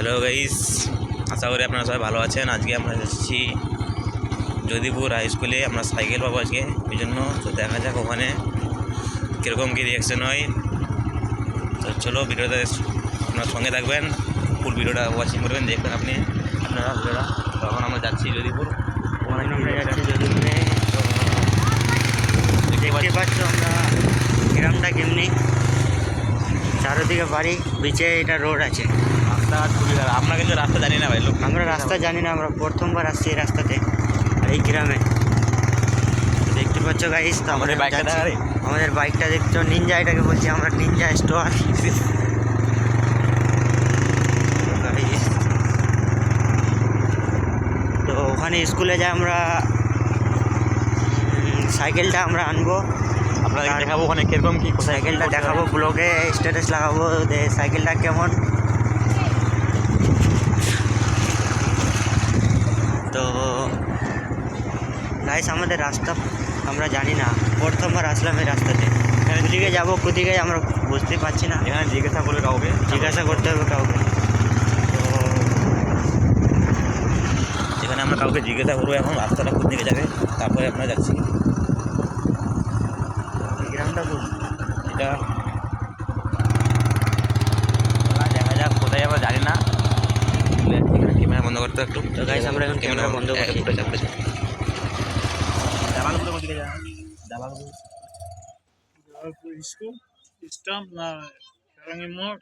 Hello guys, আশা করি আপনারা সবাই ভালো আছেন। আজকে আমরা যাচ্ছি যদিপুর হাই স্কুলে। আমরা সাইকেল পাবো আজকে, ওই জন্য তো দেখা যাক ওখানে কীরকম কী রিয়াকশন হয়। তো চলো ভিডিওটা আপনার সঙ্গে থাকবেন, ফুল ভিডিওটা ওয়াচিং করবেন, দেখবেন আপনারা ভিডিওটা। তখন আমরা যাচ্ছি যদিপুর, ওখানে আমরা যাচ্ছি যদিপুরে। তো দেখতে পাচ্ছ আমরা গ্রামটা কেমনি, চারিদিকে বাড়ি, বিচে এটা রোড আছে। রাস্তাঘাট খুবই খারাপ। আমরা কিন্তু রাস্তা জানি না ভাই, আমরা রাস্তা জানি না, আমরা প্রথমবার আসছি এই রাস্তাতে এই গ্রামে। দেখতে পাচ্ছ গাইস, তো আমাদের বাইকটা দেখছো নিনজা, এটাকে বলছি আমরা নিনজা স্টোর। তো ওখানে স্কুলে যাই আমরা, সাইকেলটা আমরা আনবো, আপনাদের দেখাবো ওখানে কীরকম কী সাইকেলটা দেখাবো, ব্লগে স্ট্যাটাস লাগাবো যে সাইকেলটা কেমন। তো গাইস আমাদের রাস্তা আমরা জানি না, প্রথমবার আসলাম এই রাস্তাতে। কোদিকে যাবো কোদিকে আমরা বুঝতে পারছি না, এখানে জিজ্ঞাসা করতে হবে কাউকে। তো এখানে আমরা কাউকে জিজ্ঞাসা করবো এখন রাস্তাটা কোন দিকে যাবে, তারপরে আমরা যাচ্ছি। গ্রামটা এটা দেখা যাক কোথায় আমরা জানি না। ক্যামেরা বন্ধ করতে একটু। তো গাইস আমরা এখন ক্যামেরা বন্ধ করছি। জালালপুরের কোন দিকে যাবে? জালালপুর স্কুল স্টাম্প না সারাঙ্গি মোড়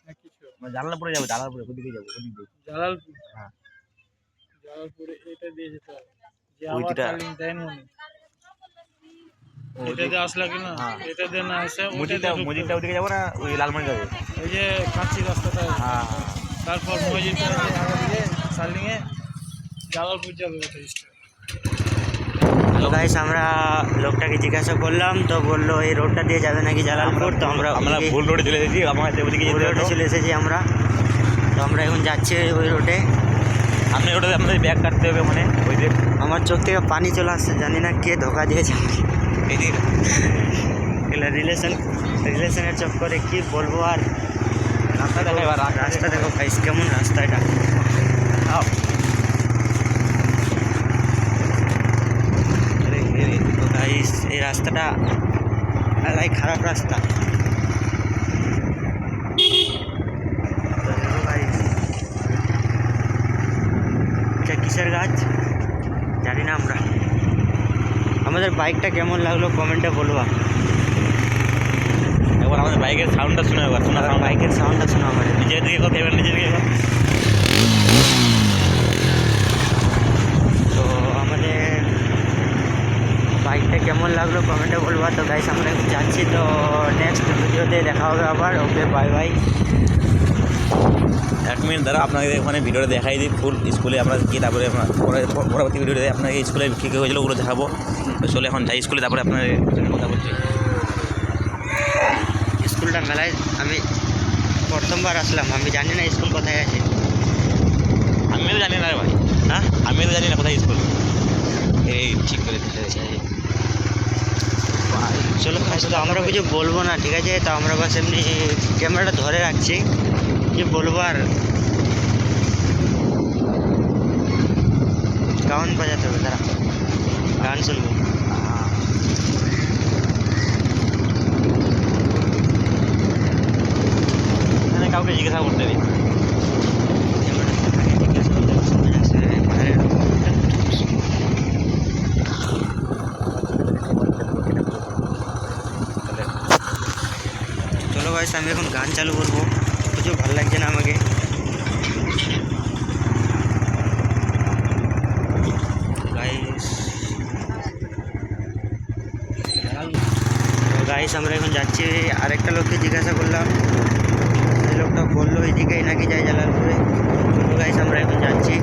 না কিছু? জালালপুরে যাবো, জালালপুরে কোন দিকে যাবো? জালালপুর, হ্যাঁ জালালপুরে এটা দিয়ে যেতে হবে যে ওইটা। আমার কালিং দেন মনে এটা দিয়ে আসলা কি না, এটা দিয়ে না এসে মসজিদটা ওদিকে যাবো না ওই লালমনি যাবে? ওই যে কাঁচি রাস্তাটা, হ্যাঁ তারপর মসজিদটা দিয়ে সালিংয়ে জালালপুর যাবে ওটা স্টাম্প। গাইস আমরা লোকটাকে জিজ্ঞাসা করলাম, তো বললো এই রোডটা দিয়ে যাবে নাকি জালালপুর। তো আমরা ভুল রোডে চলে এসেছি, আমাদের ওদিকে ওই রোডে চলে এসেছি আমরা। তো আমরা এখন যাচ্ছি ওই রোডে। আপনি রোডে আপনাদের ব্যাগ কাটতে হবে ওখানে। ওই যে আমার চোখ থেকে পানি চলে আসছে, জানি না কে ধোকা দিয়েছে। রিলেশনের চক্করে কি বলবো আর। রাস্তা দেখো গাইস কেমন রাস্তা এটা। গাইস এই রাস্তাটা এলাই খারাপ রাস্তা। এটা কিসের গাছ জানি না আমরা। আমাদের বাইকটা কেমন লাগলো কমেন্টে বলবা। একবার আমাদের বাইকের সাউন্ডটা শোনা, বাইকের সাউন্ডটা শোনা আমাদের। নিজের দিকে কথা, এবার নিজের দিকে। তো আমাদের বাইকটা কেমন লাগলো কমেন্টে বলবা। তো গাইস আমরা এখন যাচ্ছি, তো নেক্সট ভিডিওতে দেখা হবে আবার। Okay bye bye. 1 মিনিট দ্বারা আপনাকে ওখানে ভিডিওটা দেখাই দিই ফুল স্কুলে আমরা কি, তারপরে পরবর্তী ভিডিওতে আপনাকে স্কুলে কী কী হয়েছিল ওগুলো দেখাবো। চলে এখন যাই স্কুলে, তারপরে আপনার কথা বলছি। স্কুলটা মেলায় আমি প্রথমবার আসলাম, আমি জানি না স্কুল কোথায় আছে। আমিও জানি না রে ভাই, হ্যাঁ আমিও জানি না কোথায় স্কুল। এই ঠিক করে দিতে চলো গাইস, তো আমরা কিছু বলবো না, ঠিক আছে? তো আমরা বাস এমনি ক্যামেরাটা ধরে রাখছি, কি বলবো আর। গান বাজাতে হবে, তারা গান শুনবো। এখানে কাউকে জিজ্ঞাসা করতে হবে। চলো গাইস আমি এখন গান চালু করবো, কিছু ভালো লাগছে না আমাকে। গাইস আমরা এখন যাচ্ছি, আরেকটা লোককে জিজ্ঞাসা করলাম, সেই লোকটা বললো এদিকেই নাকি যায় জালালপুরে। চলো গাইস আমরা এখন যাচ্ছি।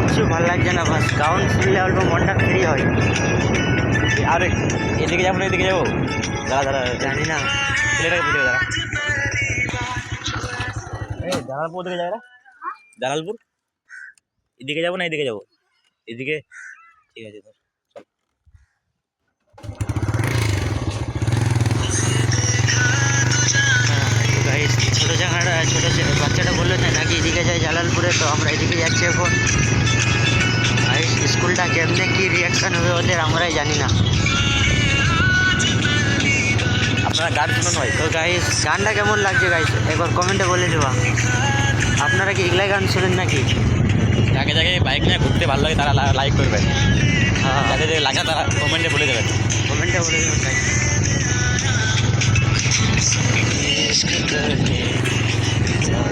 কিছু ভালো লাগছে না, বাস গাউন শুনলে অল্প মনটা ফ্রি হয়। আর এদিকে যাবো না এদিকে যাবো? দাঁড়া জানি না, ছেলেটাকে বুঝে দাঁড়া। জালালপুর দিকে যাবে না? জালালপুর এদিকে যাবো না এদিকে যাবো? এদিকে ঠিক আছে ধর চল। গাইস বাচ্চাটা বললো যে নাকি এদিকে যায় জালালপুরে, তো আমরা এদিকে যাচ্ছি এখন। গাইস স্কুলটা কেমনে কি রিয়াকশন হবে ওদের আমরাই জানি না। আপনারা গান শুনুন ভাই। তো গাইস গানটা কেমন লাগছে গাইস একবার কমেন্টে বলে দেবা। আপনারা কি এগুলাই গান শোনেন নাকি? যাকে যাকে বাইক নিয়ে ঘুরতে ভালো লাগে তারা লাইক করবেন, হ্যাঁ যাকে যাকে লাগে তারা কমেন্টে বলে দেবেন। কমেন্টে বলে দেবেন গাইস।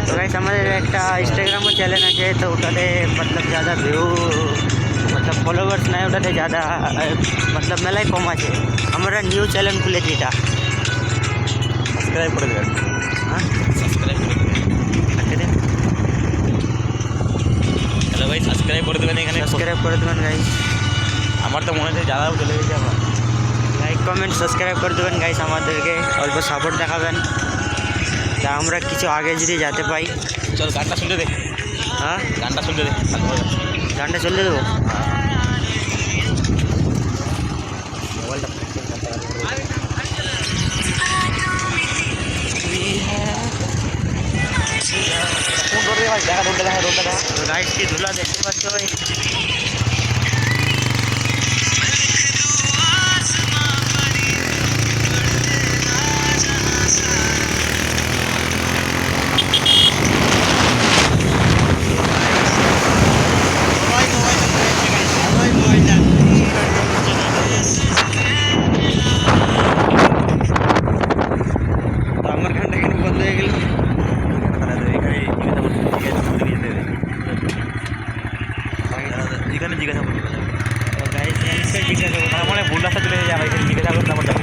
तो गाइस हमारे एक इंस्टाग्राम में चैनल আছে, তো ওটাতে मतलब ज़्यादा ভিউ मतलब ফলোয়ার্স নাই, ওটাতে ज़्यादा मतलब মেলাই কম আছে। আমরা নিউ চ্যানেল খুলেছি এটা, সাবস্ক্রাইব করে দেবেন। হ্যাঁ সাবস্ক্রাইব করে দেবেন। হ্যালো ভাই, সাবস্ক্রাইব করে দেবেন। এখানে সাবস্ক্রাইব করে দেবেন গাইস। আমার তো মনে হচ্ছে যারাও চলে গেছে আমার। লাইক কমেন্ট সাবস্ক্রাইব করে দেবেন গাইস, আমাদেরকে অল্প সাপোর্ট দেখাবেন তা আমরা কিছু আগে যদি যেতে পাই। চল গানটা শুনতে দে, হ্যাঁ গানটা শুনতে দে। গানটা চলতে দেবো। মোবাইলটা কোন রোডে ভাই? দেখা রোডটা দেখা, রোডটা দেখা। তো গাইস কি ধুলা দেখতে পাচ্ছ ভাই? তো আমার গানটা কেন বন্ধ হয়ে গেল? এখানে জিজ্ঞাসা করতে হবে। তো গাইস নিশ্চয়ই জিজ্ঞাসা করবো। আমার মনে হয় ভুল রাস্তা চলে যাবে, এখানে জিজ্ঞাসা করতে আমার যাবে।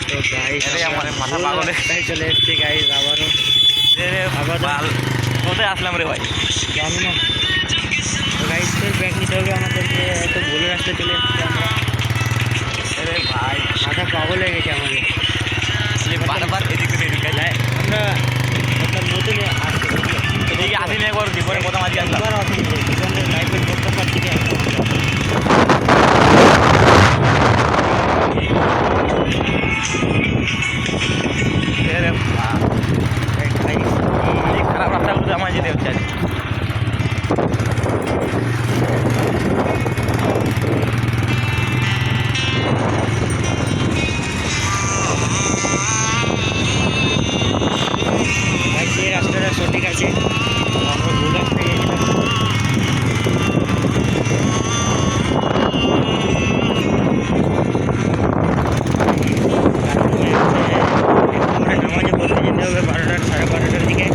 তো গাইস আরে আমার মাথা পাগল হয়ে তাই চলে এসেছি গাইস আবারও। কোথায় আসলাম রে ভাই? জানি না। তো গাইস ফের ব্যাগ নিতে হবে আমাদেরকে, এত ভুল রাস্তায় চলে এসেছি আমরা। আরে ভাই মাথা পাগল হয়ে গেছে আমাদের। বারবার এদিক থেকে এদিক আমরা मतलब নতুন আসছে, এদিকে আসিনি একবার, জীবনে প্রথম আজকে আসলাম। একবার আসেনি জীবনের লাইফে প্রথমবার থেকে আসলাম আমরা। আরে বাপ, গাইস এই খারাপ রাস্তাগুলোতে আমার যেতে হচ্ছে আজ। গাইস এই রাস্তাটা সঠিক আছে, আমরা ভুল রাস্তায় গেছিলাম। আমরা নামাজে পড়তে যেতে হবে 12টা সাড়ে 12টার দিকে।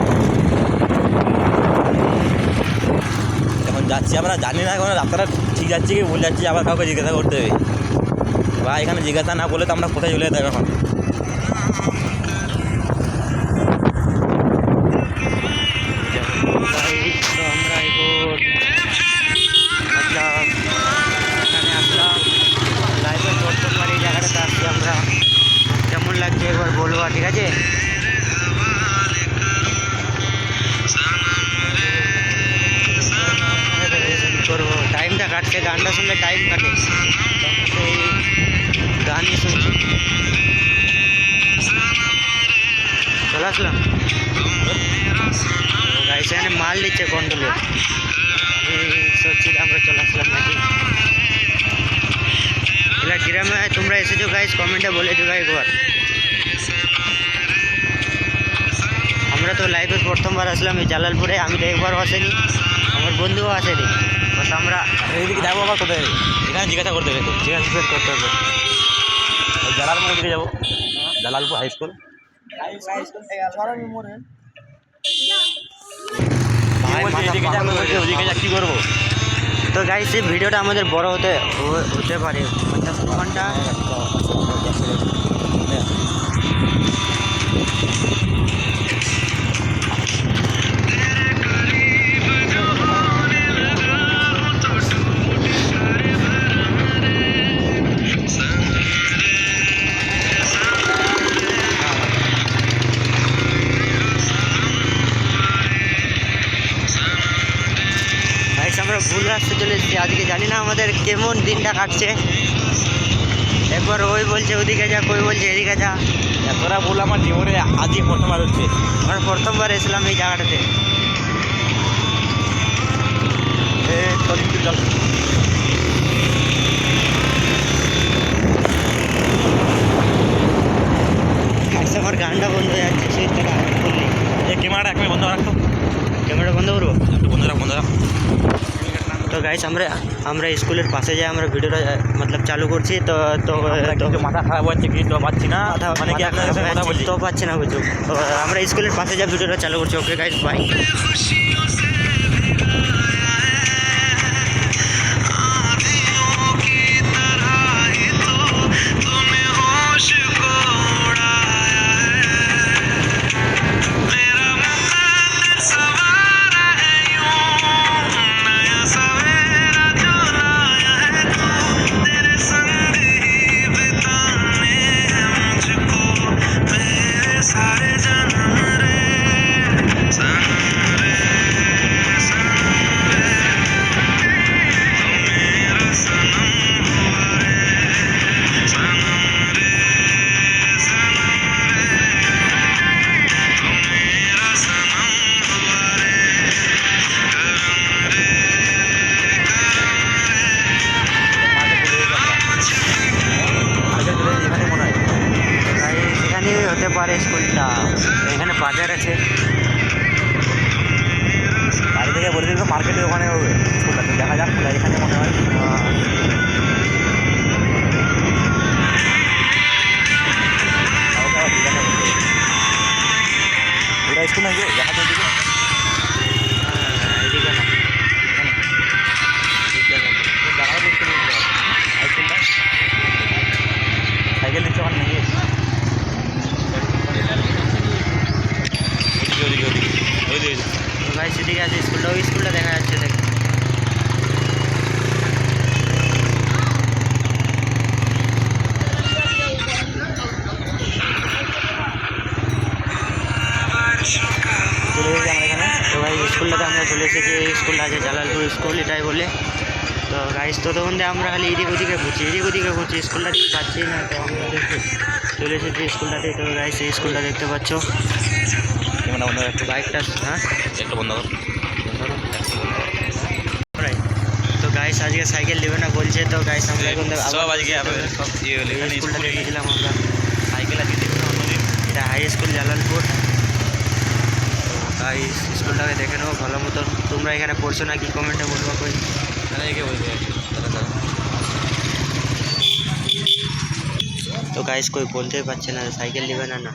এখন যাচ্ছি, আমরা জানি না এখন রাস্তাটা ঠিক যাচ্ছে কি ভুল যাচ্ছি, আবার কাউকে জিজ্ঞাসা করতে হবে। বা এখানে জিজ্ঞাসা না করলে তো আমরা কোথায় চলে যেতাম এখন। गाइस तो আমরা এবার मतलब এখানে আসলাম, লাইভে প্রথমবার এই জায়গাটাতে আসছি আমরা। কেমন লাগছে একবার বলবা, ঠিক আছে? করবো টাইমটা কাটছে, গানটা শুনলে টাইম কাটে, সেই গানই শুনছি। চলে আসলাম। গাইস এখানে মাল দিচ্ছে কন্ট্রোলে, আমি সত্যি আমরা চলে আসলাম নাকি। এলা গ্রামে তোমরা এসেছো গাইস, কমেন্টে বলে দিও একবার। আমরা তো লাইভে প্রথমবার আসলাম এই জালালপুরে, আমি তো একবারও আসেনি, আমার বন্ধুও আসেনি। বাস আমরা এইদিকে যাবো আবার কোথায়? এখানে জিজ্ঞাসা করতে হবে তো। জিজ্ঞাসা করতে হবে। জালালপুর দিকে যাবো, জালালপুর হাই স্কুল। এদিকে যা, ওদিকে যা, কী করবো? তো গাইস এই ভিডিওটা আমাদের বড় হতে পারে, मतलब ঘন্টা। গাইস আমরা ভুল রাস্তা চলে এসেছি আজকে, জানি না আমাদের কেমন দিনটা কাটছে। একবার ওই বলছে ওদিকে যা, কই বলছে এদিকে যা। এতটা ভুল আমার জীবনে আজই প্রথমবার হচ্ছে। আমরা প্রথমবার এসলাম এই জায়গাটাতে। চল একটু চল। গাইস আমার গানটা বন্ধ হয়ে যাচ্ছে, সুইচটা অন করলে। এই ক্যামেরাটা এক মিনিট বন্ধ রাখতো, ক্যামেরা বন্ধ করবো? বন্ধ রাখ, বন্ধ রাখ। তো গাইস আমরা স্কুলের পাশে যাই, আমরা ভিডিওটা मतलब চালু করছি। তো তো তো মাথা খারাপ হচ্ছে, কি তো পাচ্ছি না, মানে কি আপনার সাথে কথা বলছি তো পাচ্ছি না বুঝছো। তো আমরা স্কুলের পাশে যা ভিডিওটা চালু করছি। Okay guys bye. এখানেই হতে পারে স্কুলটা, এখানে বাজার আছে। বাড়ি থেকে বলে দিল মার্কেটে ওখানে হবে স্কুলটা, তো দেখা যাক এখানে মনে হয়। ওটা স্কুল নাকি দেখা তো দিকে এদিকে না, সাইকেল দিচ্ছে ওখানে নাকি? ওদিকে ওদিকে ওদিকে ওদিকে তো গাইস এদিকে আছে স্কুলটা, ওই স্কুলটা দেখা যাচ্ছে দেখ। চলে এসেছি আমরা এখানে। তো ভাই স্কুলটাতে আমরা চলে এসেছি, স্কুলটা আছে জালালপুর স্কুল এটাই বলে। তো গাইস ততক্ষণ দিয়ে আমরা খালি এদিক ওদিকে ঘুরছি, স্কুলটা ঠিক পাচ্ছি না। তো আমরা চলে এসেছি স্কুলটাতে। তো গাইস এই স্কুলটা দেখতে পাচ্ছ। ক্যামেরা বন্ধ একটু, বাইকটা হ্যাঁ একটু বন্ধ কর। তো গাইস আজকে সাইকেল নেবে না বলছে। তো গাইস আমরা এখন সব আজকে সব ইয়ে হলো এখানে স্কুলটা স্কুলে দেখেছিলাম আমরা। সাইকেল আছে দেখুন আমাদের। এটা হাই স্কুল জালালপুর। গাইস স্কুলটাকে দেখে নেবো ভালো মতো। তোমরা এখানে পড়ছো না কি কমেন্টে বলবো কই। দাদা একে বলতে দাদা। তো গাইস কই বলতেই পারছে না সাইকেল নেবে না না।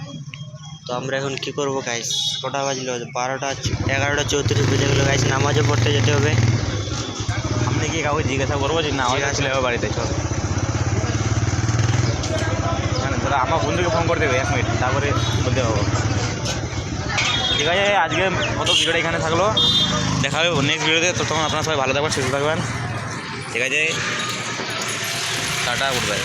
তো আমরা এখন কি করবো গাইস? কটা বাজলো? 11:34 বেজে গেলো গাইস। নামাজও পড়তে যেতে হবে। আপনি কি কাউকে জিজ্ঞাসা করবো যে না জিজ্ঞাসা। চলে যাবো বাড়িতে? চল মানে দাদা আমার বন্ধুকে ফোন করে দেবে 1 মিনিট, তারপরে বলতে পারবো। ঠিক আছে, আজকে মতো ভিডিওটা এখানে থাকলো, দেখা হবে নেক্সট ভিডিওতে। তো তখন আপনারা সবাই ভালো থাকবেন, সুস্থ থাকবেন। ঠিক আছে, টাটা, গুড বাই।